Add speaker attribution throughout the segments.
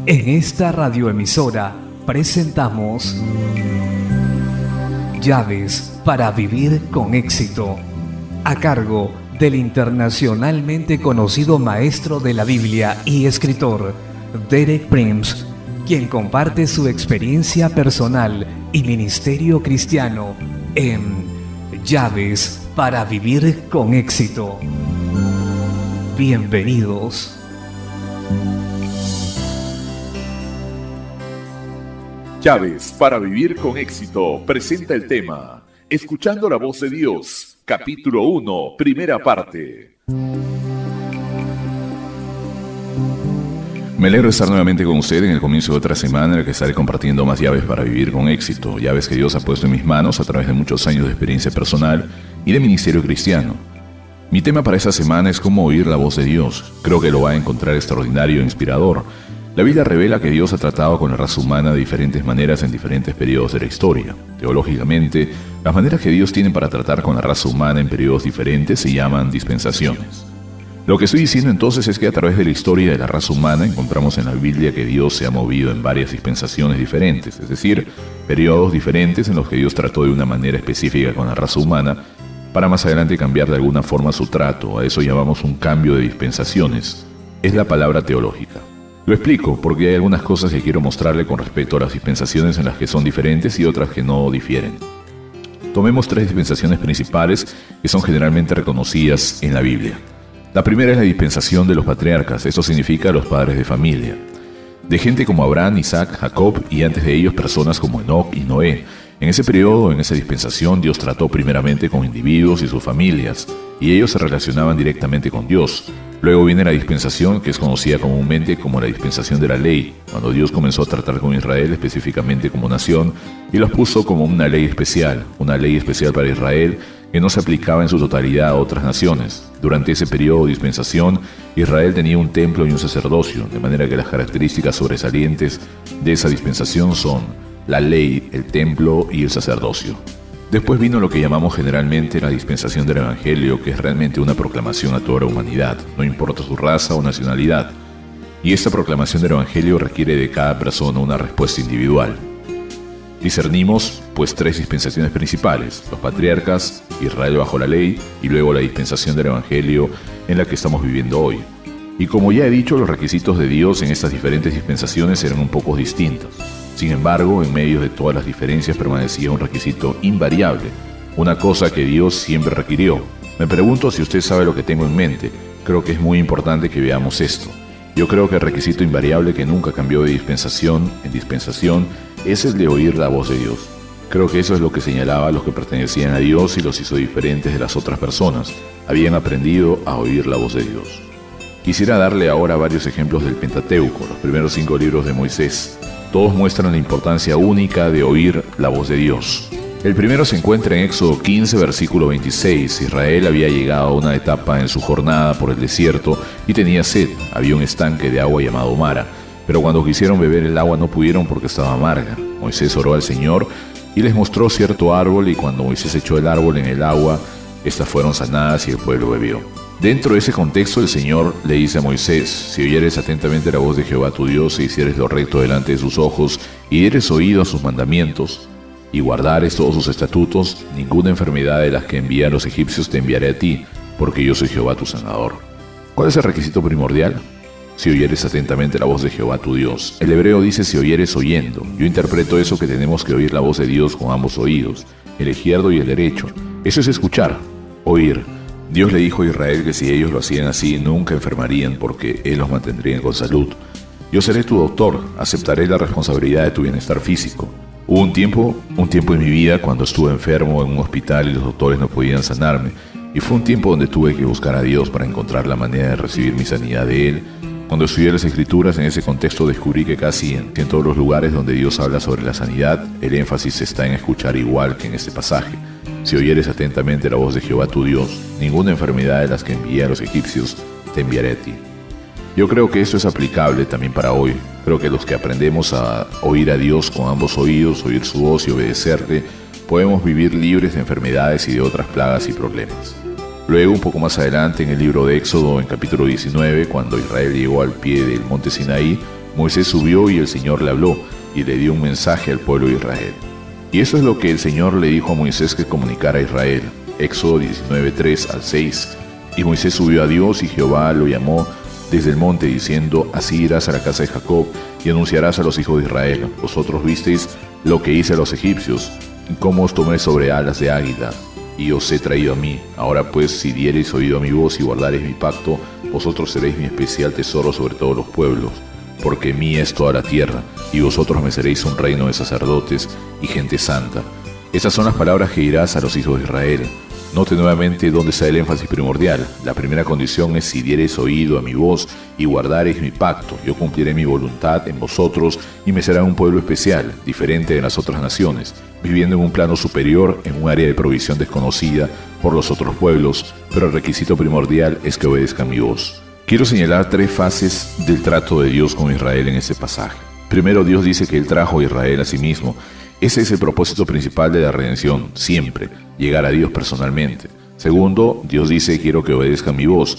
Speaker 1: En esta radioemisora presentamos Llaves para vivir con éxito, a cargo del internacionalmente conocido maestro de la Biblia y escritor Derek Prince, quien comparte su experiencia personal y ministerio cristiano en Llaves para vivir con éxito. Bienvenidos.
Speaker 2: Llaves para vivir con éxito presenta el tema Escuchando la voz de Dios, capítulo 1, primera parte.
Speaker 3: Me alegro de estar nuevamente con usted en el comienzo de otra semana en la que estaré compartiendo más llaves para vivir con éxito, llaves que Dios ha puesto en mis manos a través de muchos años de experiencia personal y de ministerio cristiano. Mi tema para esta semana es cómo oír la voz de Dios. Creo que lo va a encontrar extraordinario e inspirador. La Biblia revela que Dios ha tratado con la raza humana de diferentes maneras en diferentes periodos de la historia. Teológicamente, las maneras que Dios tiene para tratar con la raza humana en periodos diferentes se llaman dispensaciones. Lo que estoy diciendo entonces es que a través de la historia de la raza humana encontramos en la Biblia que Dios se ha movido en varias dispensaciones diferentes, es decir, periodos diferentes en los que Dios trató de una manera específica con la raza humana para más adelante cambiar de alguna forma su trato. A eso llamamos un cambio de dispensaciones. Es la palabra teológica. Lo explico porque hay algunas cosas que quiero mostrarle con respecto a las dispensaciones en las que son diferentes y otras que no difieren. Tomemos tres dispensaciones principales que son generalmente reconocidas en la Biblia. La primera es la dispensación de los patriarcas, esto significa los padres de familia. De gente como Abraham, Isaac, Jacob y antes de ellos personas como Enoc y Noé. En ese periodo, en esa dispensación, Dios trató primeramente con individuos y sus familias, y ellos se relacionaban directamente con Dios. Luego viene la dispensación que es conocida comúnmente como la dispensación de la ley, cuando Dios comenzó a tratar con Israel específicamente como nación y los puso como una ley especial para Israel que no se aplicaba en su totalidad a otras naciones. Durante ese periodo de dispensación, Israel tenía un templo y un sacerdocio, de manera que las características sobresalientes de esa dispensación son la ley, el templo y el sacerdocio. Después vino lo que llamamos generalmente la dispensación del Evangelio, que es realmente una proclamación a toda la humanidad, no importa su raza o nacionalidad. Y esta proclamación del Evangelio requiere de cada persona una respuesta individual. Discernimos, pues, tres dispensaciones principales: los patriarcas, Israel bajo la ley, y luego la dispensación del Evangelio en la que estamos viviendo hoy. Y como ya he dicho, los requisitos de Dios en estas diferentes dispensaciones eran un poco distintos. Sin embargo, en medio de todas las diferencias permanecía un requisito invariable, una cosa que Dios siempre requirió. Me pregunto si usted sabe lo que tengo en mente. Creo que es muy importante que veamos esto. Yo creo que el requisito invariable que nunca cambió de dispensación en dispensación es el de oír la voz de Dios. Creo que eso es lo que señalaba a los que pertenecían a Dios y los hizo diferentes de las otras personas. Habían aprendido a oír la voz de Dios. Quisiera darle ahora varios ejemplos del Pentateuco, los primeros 5 libros de Moisés. Todos muestran la importancia única de oír la voz de Dios. El primero se encuentra en Éxodo 15, versículo 26. Israel había llegado a una etapa en su jornada por el desierto y tenía sed. Había un estanque de agua llamado Mara, pero cuando quisieron beber el agua no pudieron porque estaba amarga. Moisés oró al Señor y les mostró cierto árbol, y cuando Moisés echó el árbol en el agua, estas fueron sanadas y el pueblo bebió. Dentro de ese contexto, el Señor le dice a Moisés: si oyeres atentamente la voz de Jehová tu Dios, e hicieres lo recto delante de sus ojos, y dieres oído a sus mandamientos, y guardares todos sus estatutos, ninguna enfermedad de las que envían los egipcios te enviaré a ti, porque yo soy Jehová tu sanador. ¿Cuál es el requisito primordial? Si oyeres atentamente la voz de Jehová tu Dios. El hebreo dice si oyeres oyendo. Yo interpreto eso que tenemos que oír la voz de Dios con ambos oídos, el izquierdo y el derecho. Eso es escuchar, oír. Dios le dijo a Israel que si ellos lo hacían así, nunca enfermarían porque Él los mantendría con salud. Yo seré tu doctor, aceptaré la responsabilidad de tu bienestar físico. Hubo un tiempo en mi vida cuando estuve enfermo en un hospital y los doctores no podían sanarme. Y fue un tiempo donde tuve que buscar a Dios para encontrar la manera de recibir mi sanidad de Él. Cuando estudié las Escrituras, en ese contexto descubrí que casi en todos los lugares donde Dios habla sobre la sanidad, el énfasis está en escuchar igual que en este pasaje. Si oyeres atentamente la voz de Jehová tu Dios, ninguna enfermedad de las que envié a los egipcios te enviaré a ti. Yo creo que eso es aplicable también para hoy. Creo que los que aprendemos a oír a Dios con ambos oídos, oír su voz y obedecerle, podemos vivir libres de enfermedades y de otras plagas y problemas. Luego, un poco más adelante, en el libro de Éxodo, en capítulo 19, cuando Israel llegó al pie del monte Sinaí, Moisés subió y el Señor le habló y le dio un mensaje al pueblo de Israel. Y eso es lo que el Señor le dijo a Moisés que comunicara a Israel. Éxodo 19:3 al 6. Y Moisés subió a Dios y Jehová lo llamó desde el monte diciendo: así irás a la casa de Jacob y anunciarás a los hijos de Israel: vosotros visteis lo que hice a los egipcios, cómo os tomé sobre alas de águila, y os he traído a mí. Ahora pues, si diereis oído a mi voz y guardareis mi pacto, vosotros seréis mi especial tesoro sobre todos los pueblos, porque mí es toda la tierra, y vosotros me seréis un reino de sacerdotes y gente santa. Esas son las palabras que dirás a los hijos de Israel. Note nuevamente dónde está el énfasis primordial. La primera condición es: si diereis oído a mi voz y guardareis mi pacto, yo cumpliré mi voluntad en vosotros y me será un pueblo especial, diferente de las otras naciones, viviendo en un plano superior, en un área de provisión desconocida por los otros pueblos, pero el requisito primordial es que obedezcan mi voz. Quiero señalar 3 fases del trato de Dios con Israel en este pasaje. Primero, Dios dice que Él trajo a Israel a sí mismo. Ese es el propósito principal de la redención, siempre, llegar a Dios personalmente. Segundo, Dios dice: quiero que obedezcan mi voz.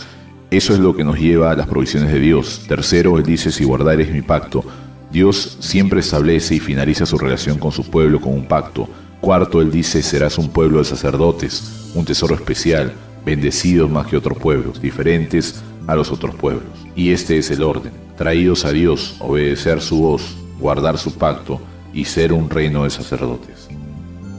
Speaker 3: Eso es lo que nos lleva a las provisiones de Dios. Tercero, Él dice: si guardareis mi pacto. Dios siempre establece y finaliza su relación con su pueblo con un pacto. Cuarto, Él dice: serás un pueblo de sacerdotes, un tesoro especial, bendecidos más que otros pueblos, diferentes a los otros pueblos. Y este es el orden: traídos a Dios, obedecer su voz, guardar su pacto y ser un reino de sacerdotes.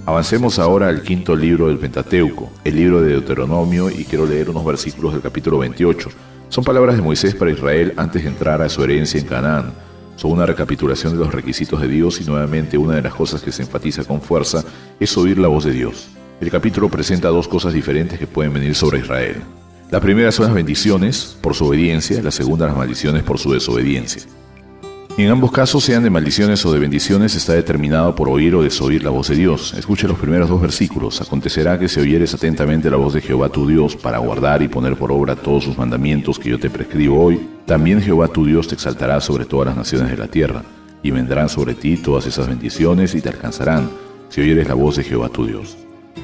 Speaker 3: Avancemos ahora al 5.º libro del Pentateuco, el libro de Deuteronomio, y quiero leer unos versículos del capítulo 28. Son palabras de Moisés para Israel antes de entrar a su herencia en Canaán. Son una recapitulación de los requisitos de Dios y nuevamente una de las cosas que se enfatiza con fuerza es oír la voz de Dios. El capítulo presenta 2 cosas diferentes que pueden venir sobre Israel. La primera son las bendiciones por su obediencia, la segunda las maldiciones por su desobediencia. Y en ambos casos, sean de maldiciones o de bendiciones, está determinado por oír o desoír la voz de Dios. Escuche los primeros 2 versículos. Acontecerá que si oyeres atentamente la voz de Jehová tu Dios para guardar y poner por obra todos sus mandamientos que yo te prescribo hoy, también Jehová tu Dios te exaltará sobre todas las naciones de la tierra, y vendrán sobre ti todas esas bendiciones y te alcanzarán, si oyeres la voz de Jehová tu Dios.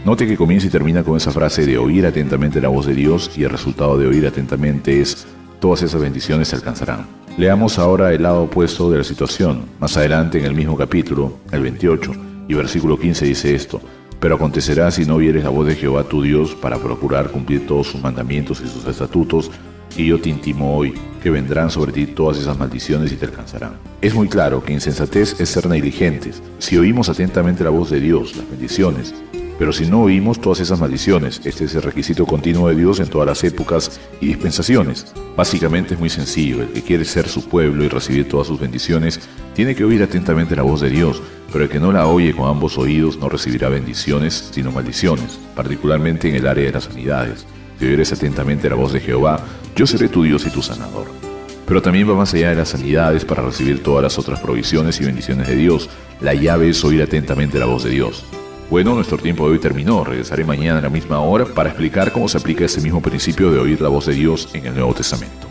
Speaker 3: Note que comienza y termina con esa frase de oír atentamente la voz de Dios, y el resultado de oír atentamente es: todas esas bendiciones se alcanzarán. Leamos ahora el lado opuesto de la situación. Más adelante en el mismo capítulo, el 28, y versículo 15 dice esto: pero acontecerá si no oyeres la voz de Jehová tu Dios para procurar cumplir todos sus mandamientos y sus estatutos, que yo te intimo hoy, que vendrán sobre ti todas esas maldiciones y te alcanzarán. Es muy claro que insensatez es ser negligentes. Si oímos atentamente la voz de Dios, las bendiciones, pero si no oímos todas esas maldiciones, este es el requisito continuo de Dios en todas las épocas y dispensaciones. Básicamente es muy sencillo: el que quiere ser su pueblo y recibir todas sus bendiciones, tiene que oír atentamente la voz de Dios, pero el que no la oye con ambos oídos no recibirá bendiciones, sino maldiciones, particularmente en el área de las sanidades. Si oyeres atentamente la voz de Jehová, yo seré tu Dios y tu sanador. Pero también va más allá de las sanidades para recibir todas las otras provisiones y bendiciones de Dios. La llave es oír atentamente la voz de Dios. Bueno, nuestro tiempo de hoy terminó. Regresaré mañana a la misma hora para explicar cómo se aplica ese mismo principio de oír la voz de Dios en el Nuevo Testamento.